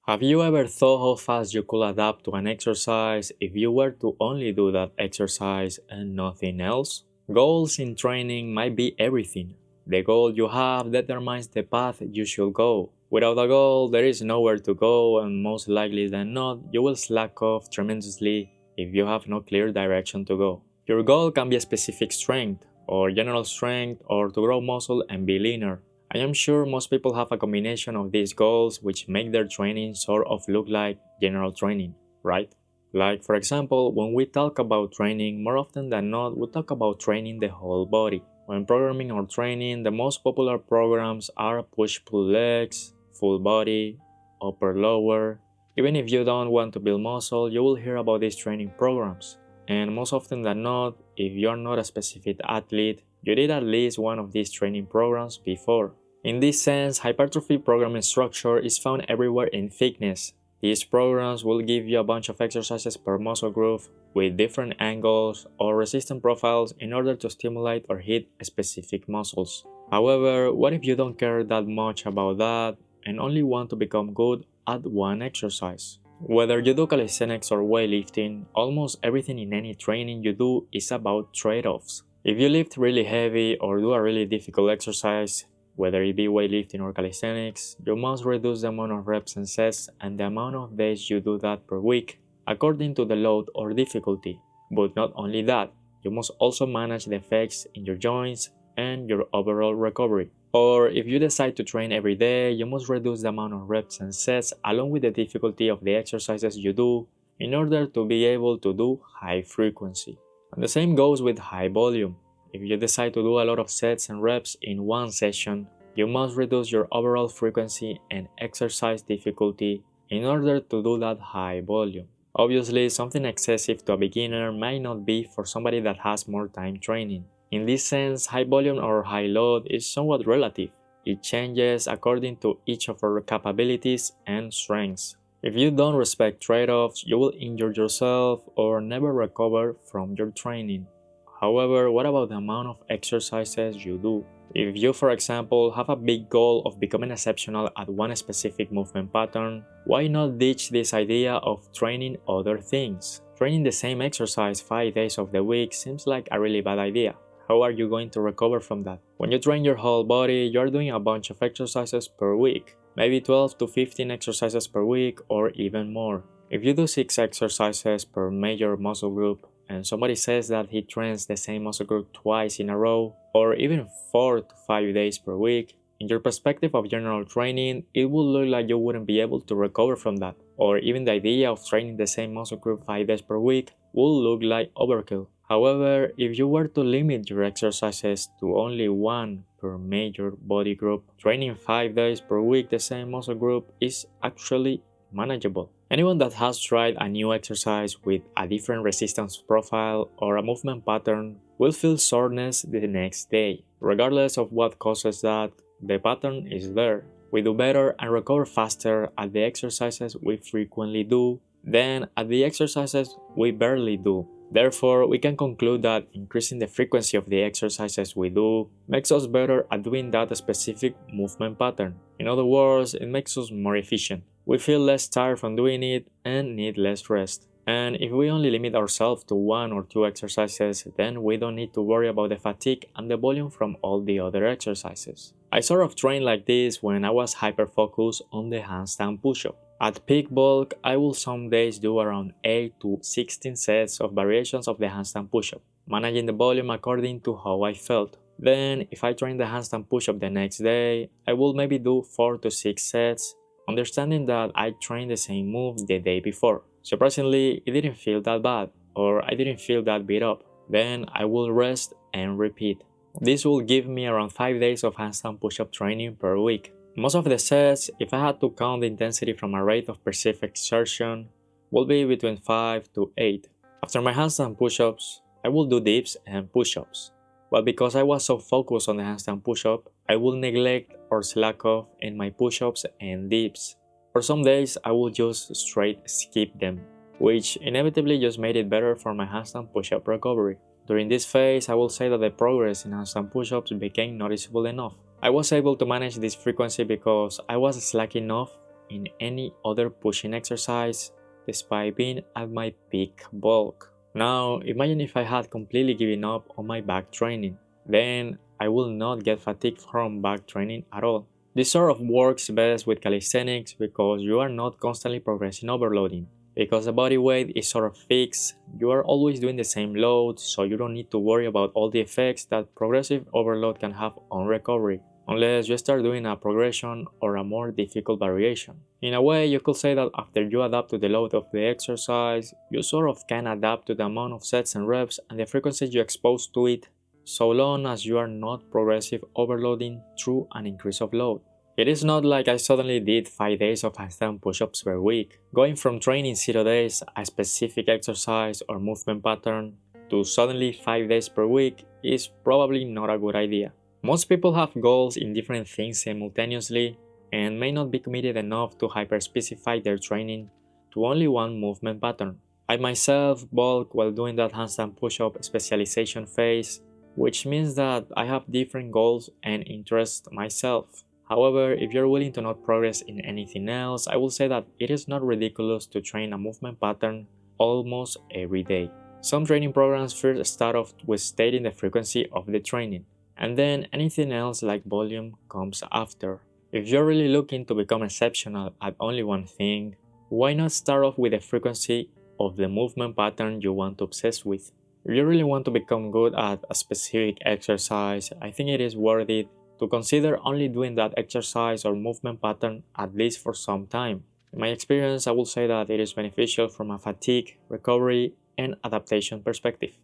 Have you ever thought how fast you could adapt to an exercise if you were to only do that exercise and nothing else? Goals in training might be everything. The goal you have determines the path you should go. Without a goal, there is nowhere to go, and most likely than not, you will slack off tremendously if you have no clear direction to go. Your goal can be a specific strength, or general strength, or to grow muscle and be leaner. I am sure most people have a combination of these goals which make their training sort of look like general training, right? Like, for example, when we talk about training, more often than not, we talk about training the whole body. When programming or training, the most popular programs are push-pull legs, full body, upper lower. Even if you don't want to build muscle, you will hear about these training programs. And most often than not, if you are not a specific athlete, you did at least one of these training programs before. In this sense, hypertrophy programming structure is found everywhere in fitness. These programs will give you a bunch of exercises per muscle group with different angles or resistance profiles in order to stimulate or hit specific muscles. However, what if you don't care that much about that and only want to become good at one exercise? Whether you do calisthenics or weightlifting, almost everything in any training you do is about trade-offs. If you lift really heavy or do a really difficult exercise, whether it be weightlifting or calisthenics, you must reduce the amount of reps and sets and the amount of days you do that per week, according to the load or difficulty. But not only that, you must also manage the effects in your joints and your overall recovery. Or if you decide to train every day, you must reduce the amount of reps and sets along with the difficulty of the exercises you do in order to be able to do high frequency. And the same goes with high volume. If you decide to do a lot of sets and reps in one session, you must reduce your overall frequency and exercise difficulty in order to do that high volume. Obviously, something excessive to a beginner might not be for somebody that has more time training. In this sense, high volume or high load is somewhat relative. It changes according to each of our capabilities and strengths. If you don't respect trade-offs, you will injure yourself or never recover from your training. However, what about the amount of exercises you do? If you, for example, have a big goal of becoming exceptional at one specific movement pattern, why not ditch this idea of training other things? Training the same exercise 5 days of the week seems like a really bad idea. How are you going to recover from that? When you train your whole body, you're doing a bunch of exercises per week, maybe 12 to 15 exercises per week or even more. If you do 6 exercises per major muscle group, and somebody says that he trains the same muscle group twice in a row, or even 4 to 5 days per week, in your perspective of general training, it would look like you wouldn't be able to recover from that, or even the idea of training the same muscle group 5 days per week would look like overkill. However, if you were to limit your exercises to only one per major body group, training 5 days per week the same muscle group is actually manageable. Anyone that has tried a new exercise with a different resistance profile or a movement pattern will feel soreness the next day. Regardless of what causes that, the pattern is there. We do better and recover faster at the exercises we frequently do than at the exercises we barely do. Therefore, we can conclude that increasing the frequency of the exercises we do makes us better at doing that specific movement pattern. In other words, it makes us more efficient. We feel less tired from doing it and need less rest. And if we only limit ourselves to 1 or 2 exercises, then we don't need to worry about the fatigue and the volume from all the other exercises. I sort of trained like this when I was hyper-focused on the handstand push-up. At peak bulk, I will some days do around 8 to 16 sets of variations of the handstand push-up, managing the volume according to how I felt. Then, if I train the handstand push-up the next day, I will maybe do 4 to 6 sets, understanding that I trained the same move the day before. Surprisingly, it didn't feel that bad, or I didn't feel that beat up. Then I will rest and repeat. This will give me around 5 days of handstand push-up training per week. Most of the sets, if I had to count the intensity from a rate of perceived exertion, will be between 5 to 8. After my handstand push-ups, I will do dips and push-ups. But because I was so focused on the handstand push-up, I will neglect or slack off in my push-ups and dips. For some days, I will just straight skip them, which inevitably just made it better for my handstand push-up recovery. During this phase, I will say that the progress in handstand push-ups became noticeable enough. I was able to manage this frequency because I was slacking off in any other pushing exercise despite being at my peak bulk. Now, imagine if I had completely given up on my back training. Then I will not get fatigued from back training at all. This sort of works best with calisthenics because you are not constantly progressing overloading. Because the body weight is sort of fixed, you are always doing the same load, so you don't need to worry about all the effects that progressive overload can have on recovery, unless you start doing a progression or a more difficult variation. In a way, you could say that after you adapt to the load of the exercise, you sort of can adapt to the amount of sets and reps and the frequency you expose to it, so long as you are not progressive overloading through an increase of load. It is not like I suddenly did 5 days of handstand push-ups per week. Going from training 0 days a specific exercise or movement pattern to suddenly 5 days per week is probably not a good idea. Most people have goals in different things simultaneously and may not be committed enough to hyper-specify their training to only one movement pattern. I myself bulk while doing that handstand push-up specialization phase, which means that I have different goals and interests myself. However, if you're willing to not progress in anything else, I will say that it is not ridiculous to train a movement pattern almost every day. Some training programs first start off with stating the frequency of the training, and then anything else like volume comes after. If you're really looking to become exceptional at only one thing, why not start off with the frequency of the movement pattern you want to obsess with? If you really want to become good at a specific exercise, I think it is worth it to consider only doing that exercise or movement pattern at least for some time. In my experience, I will say that it is beneficial from a fatigue, recovery, and adaptation perspective.